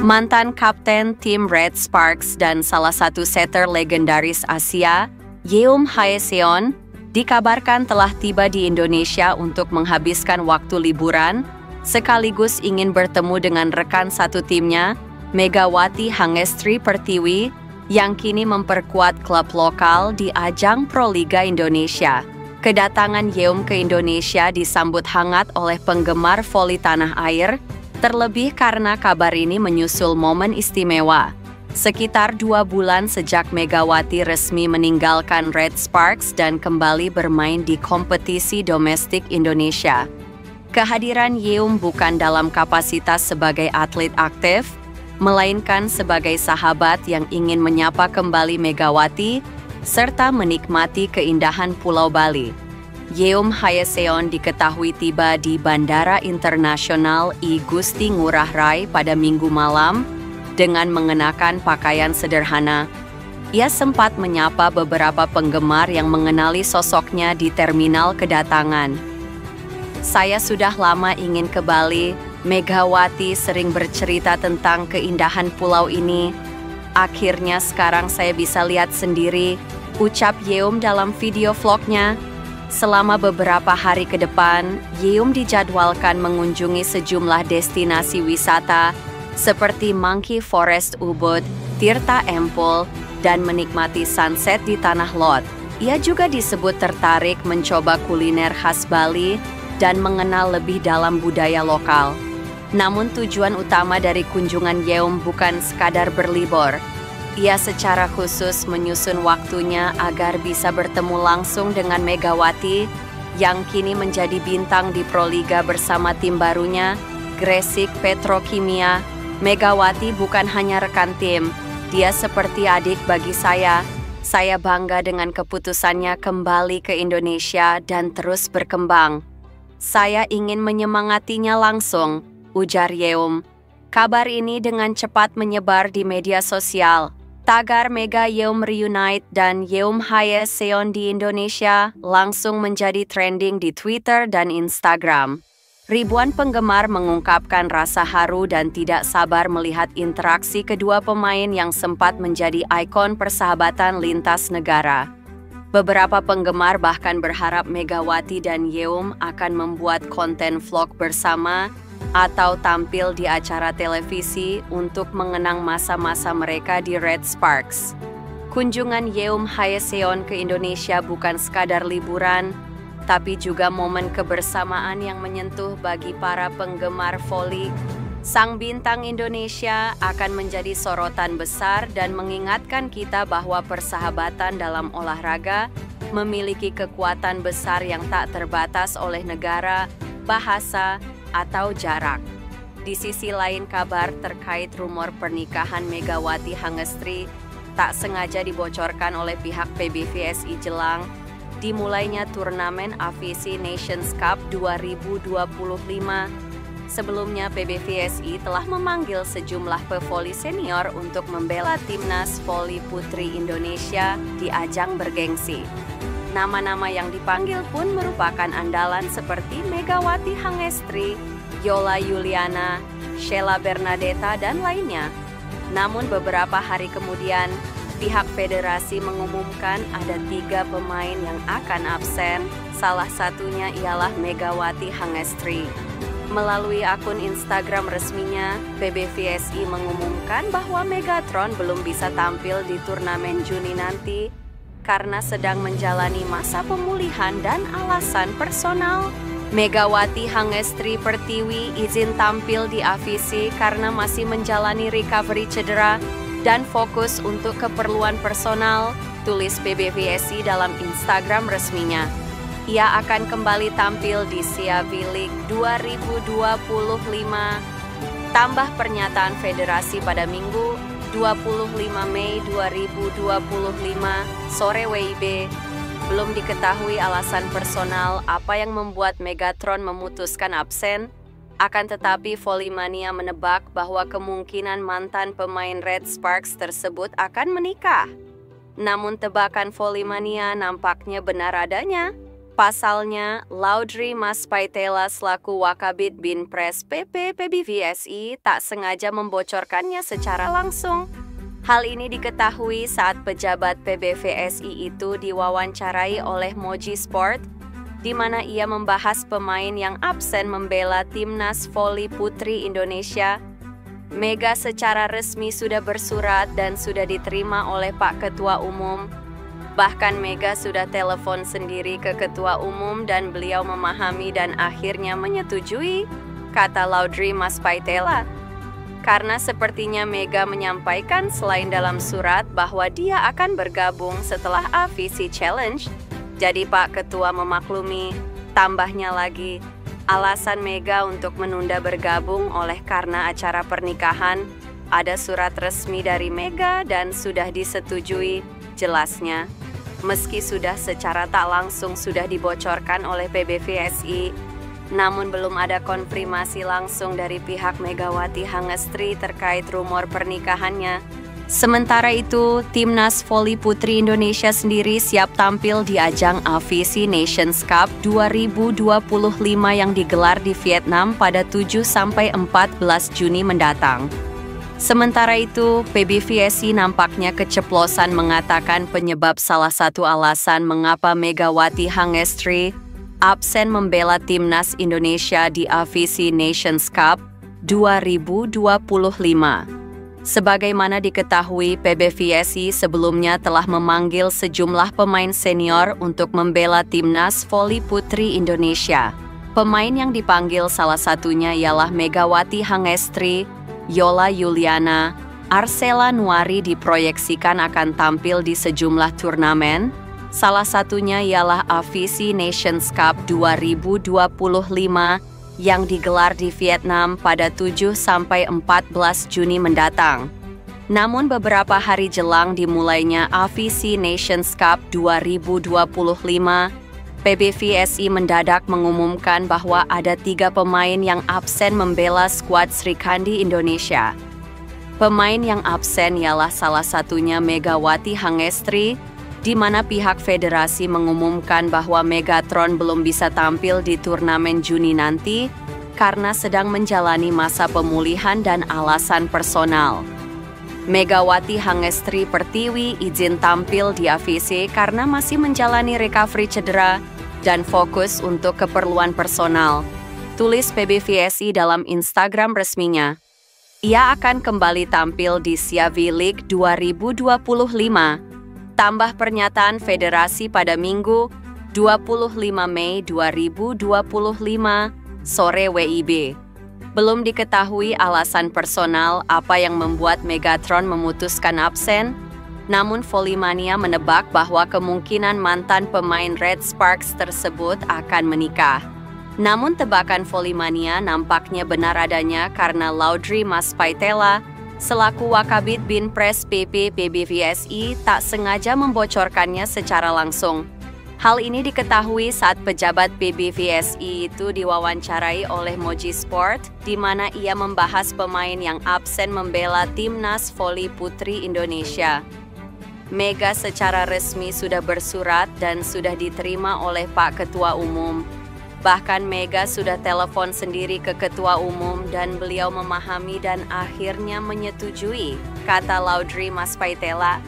Mantan kapten tim Red Sparks dan salah satu setter legendaris Asia, Yeom Haeseon, dikabarkan telah tiba di Indonesia untuk menghabiskan waktu liburan, sekaligus ingin bertemu dengan rekan satu timnya, Megawati Hangestri Pertiwi, yang kini memperkuat klub lokal di ajang Pro Liga Indonesia. Kedatangan Yeom ke Indonesia disambut hangat oleh penggemar voli tanah air, terlebih karena kabar ini menyusul momen istimewa. Sekitar 2 bulan sejak Megawati resmi meninggalkan Red Sparks dan kembali bermain di kompetisi domestik Indonesia. Kehadiran Yeom bukan dalam kapasitas sebagai atlet aktif, melainkan sebagai sahabat yang ingin menyapa kembali Megawati, serta menikmati keindahan Pulau Bali. Yeom Haeseon diketahui tiba di Bandara Internasional I Gusti Ngurah Rai pada Minggu malam dengan mengenakan pakaian sederhana. Ia sempat menyapa beberapa penggemar yang mengenali sosoknya di terminal kedatangan. "Saya sudah lama ingin ke Bali. Megawati sering bercerita tentang keindahan pulau ini. Akhirnya sekarang saya bisa lihat sendiri," ucap Yeom dalam video vlognya. Selama beberapa hari ke depan, Yeom dijadwalkan mengunjungi sejumlah destinasi wisata seperti Monkey Forest Ubud, Tirta Empul, dan menikmati sunset di Tanah Lot. Ia juga disebut tertarik mencoba kuliner khas Bali dan mengenal lebih dalam budaya lokal. Namun tujuan utama dari kunjungan Yeom bukan sekadar berlibur. Ia secara khusus menyusun waktunya agar bisa bertemu langsung dengan Megawati yang kini menjadi bintang di Pro Liga bersama tim barunya, Gresik Petrokimia. Megawati bukan hanya rekan tim, dia seperti adik bagi saya. Saya bangga dengan keputusannya kembali ke Indonesia dan terus berkembang. Saya ingin menyemangatinya langsung, ujar Yeom. Kabar ini dengan cepat menyebar di media sosial. Tagar Mega Yeom Reunite dan Yeom Haeseon di Indonesia langsung menjadi trending di Twitter dan Instagram. Ribuan penggemar mengungkapkan rasa haru dan tidak sabar melihat interaksi kedua pemain yang sempat menjadi ikon persahabatan lintas negara. Beberapa penggemar bahkan berharap Megawati dan Yeom akan membuat konten vlog bersama atau tampil di acara televisi untuk mengenang masa-masa mereka di Red Sparks. Kunjungan Yeom Haeseon ke Indonesia bukan sekadar liburan, tapi juga momen kebersamaan yang menyentuh bagi para penggemar voli. Sang bintang Indonesia akan menjadi sorotan besar dan mengingatkan kita bahwa persahabatan dalam olahraga memiliki kekuatan besar yang tak terbatas oleh negara, bahasa, atau jarak. Di sisi lain, kabar terkait rumor pernikahan Megawati Hangestri tak sengaja dibocorkan oleh pihak PBVSI jelang dimulainya turnamen Avisi Nations Cup 2025. Sebelumnya, PBVSI telah memanggil sejumlah pevoli senior untuk membela timnas voli putri Indonesia di ajang bergengsi. Nama-nama yang dipanggil pun merupakan andalan seperti Megawati Hangestri, Yola Yuliana, Sheila Bernadetta, dan lainnya. Namun beberapa hari kemudian, pihak federasi mengumumkan ada 3 pemain yang akan absen, salah satunya ialah Megawati Hangestri. Melalui akun Instagram resminya, PBVSI mengumumkan bahwa Megatron belum bisa tampil di turnamen Juni nanti karena sedang menjalani masa pemulihan dan alasan personal. Megawati Hangestri Pertiwi izin tampil di Avisi karena masih menjalani recovery cedera dan fokus untuk keperluan personal, tulis PBVSI dalam Instagram resminya. Ia akan kembali tampil di SEA V-League 2025. Tambah pernyataan federasi pada Minggu, 25 Mei 2025, sore WIB. Belum diketahui alasan personal apa yang membuat Megatron memutuskan absen. Akan tetapi Volley-Mania menebak bahwa kemungkinan mantan pemain Red Sparks tersebut akan menikah. Namun tebakan Volley-Mania nampaknya benar adanya. Pasalnya, Laudri Mas Paitela selaku Wakabid bin Pres PP PBVSI tak sengaja membocorkannya secara langsung. Hal ini diketahui saat pejabat PBVSI itu diwawancarai oleh Moji Sport, di mana ia membahas pemain yang absen membela timnas voli putri Indonesia. Mega secara resmi sudah bersurat dan sudah diterima oleh Pak Ketua Umum. Bahkan Mega sudah telepon sendiri ke Ketua Umum dan beliau memahami dan akhirnya menyetujui, kata Laudri Mas Paitela. Karena sepertinya Mega menyampaikan selain dalam surat bahwa dia akan bergabung setelah AVC Challenge, jadi Pak Ketua memaklumi. Tambahnya lagi, alasan Mega untuk menunda bergabung oleh karena acara pernikahan, ada surat resmi dari Mega dan sudah disetujui, jelasnya. Meski sudah secara tak langsung sudah dibocorkan oleh PBVSI, namun belum ada konfirmasi langsung dari pihak Megawati Hangestri terkait rumor pernikahannya. Sementara itu, Timnas Voli Putri Indonesia sendiri siap tampil di ajang AVC Nations Cup 2025 yang digelar di Vietnam pada 7-14 Juni mendatang. Sementara itu, PBVSI nampaknya keceplosan mengatakan penyebab salah satu alasan mengapa Megawati Hangestri absen membela timnas Indonesia di AVC Nations Cup 2025. Sebagaimana diketahui, PBVSI sebelumnya telah memanggil sejumlah pemain senior untuk membela timnas voli putri Indonesia. Pemain yang dipanggil salah satunya ialah Megawati Hangestri, Yola Yuliana, Arcela Nuari diproyeksikan akan tampil di sejumlah turnamen, salah satunya ialah AVC Nations Cup 2025 yang digelar di Vietnam pada 7-14 Juni mendatang. Namun beberapa hari jelang dimulainya AVC Nations Cup 2025, PBVSI mendadak mengumumkan bahwa ada 3 pemain yang absen membela skuad Sri Kandi Indonesia. Pemain yang absen ialah salah satunya Megawati Hangestri, di mana pihak federasi mengumumkan bahwa Megatron belum bisa tampil di turnamen Juni nanti karena sedang menjalani masa pemulihan dan alasan personal. Megawati Hangestri Pertiwi izin tampil di AVC karena masih menjalani recovery cedera dan fokus untuk keperluan personal, tulis PBVSI dalam Instagram resminya. Ia akan kembali tampil di Siavi League 2025. Tambah pernyataan federasi pada Minggu, 25 Mei 2025, sore WIB. Belum diketahui alasan personal apa yang membuat Megatron memutuskan absen, namun Volimania menebak bahwa kemungkinan mantan pemain Red Sparks tersebut akan menikah. Namun tebakan Volimania nampaknya benar adanya karena Laudri Mas Paitela, selaku Wakabid bin Pres PP PBVSI tak sengaja membocorkannya secara langsung. Hal ini diketahui saat pejabat PBVSI itu diwawancarai oleh Moji Sport, di mana ia membahas pemain yang absen membela timnas voli putri Indonesia. Mega secara resmi sudah bersurat dan sudah diterima oleh Pak Ketua Umum. Bahkan Mega sudah telepon sendiri ke Ketua Umum dan beliau memahami dan akhirnya menyetujui, kata Laudri Mas Paitela.